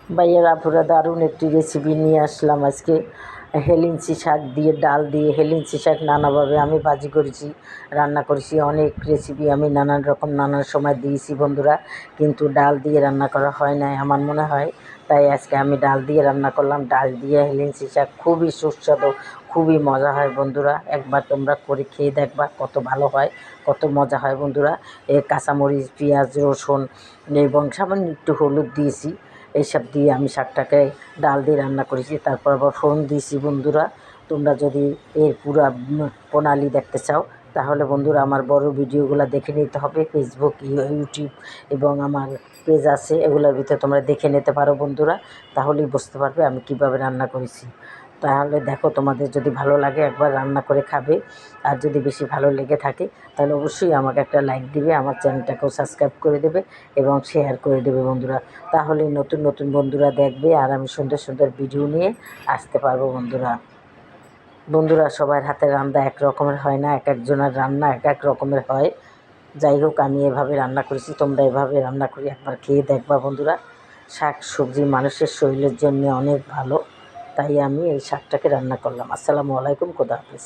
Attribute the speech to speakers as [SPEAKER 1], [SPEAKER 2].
[SPEAKER 1] ভাইয়ের আপুরা দারুণ একটি রেসিপি নিয়ে আসলাম আজকে। হেলেঞ্চি শাক দিয়ে, ডাল দিয়ে হেলেঞ্চি শাক নানাভাবে আমি ভাজি করেছি, রান্না করেছি। অনেক রেসিপি আমি নানান রকম নানান সময় দিয়েছি বন্ধুরা, কিন্তু ডাল দিয়ে রান্না করা হয় নাই আমার মনে হয়। তাই আজকে আমি ডাল দিয়ে রান্না করলাম। ডাল দিয়ে হেলেঞ্চি শাক খুবই সুস্বাদু, খুবই মজা হয় বন্ধুরা। একবার তোমরা করে খেয়ে দেখবা কত ভালো হয়, কত মজা হয় বন্ধুরা। কাঁচামরিচ, পেঁয়াজ, রসুন এবং সামান্য একটু হলুদ দিয়েছি। এইসব দিয়ে আমি শাকটাকে ডাল দিয়ে রান্না করেছি। তারপর আবার ফোড়ন দিয়েছি বন্ধুরা। তোমরা যদি এর পুরা প্রণালী দেখতে চাও তাহলে বন্ধুরা আমার বড় ভিডিওগুলো দেখে নিতে হবে। ফেসবুক, ইউটিউব এবং আমার পেজ আছে, এগুলোর ভিতরে তোমরা দেখে নিতে পারো বন্ধুরা। তাহলেই বুঝতে পারবে আমি কিভাবে রান্না করেছি। তাহলে দেখো, তোমাদের যদি ভালো লাগে একবার রান্না করে খাবে। আর যদি বেশি ভালো লেগে থাকে তাহলে অবশ্যই আমাকে একটা লাইক দিবে, আমার চ্যানেলটাকেও সাবস্ক্রাইব করে দেবে এবং শেয়ার করে দেবে বন্ধুরা। তাহলে নতুন নতুন বন্ধুরা দেখবে আর আমি সুন্দর সুন্দর ভিডিও নিয়ে আসতে পারবো বন্ধুরা। বন্ধুরা, সবার হাতের রান্না এক রকমের হয় না, এক একজনের রান্না এক এক রকমের হয়। যাই হোক, আমি এভাবে রান্না করেছি, তোমরা এভাবে রান্না করে একবার খেয়ে দেখবা বন্ধুরা। শাক সবজি মানুষের শরীরের জন্য অনেক ভালো, তাই আমি এই শাকটাকে রান্না করলাম। আসসালামু আলাইকুম, খোদা হাফেজ।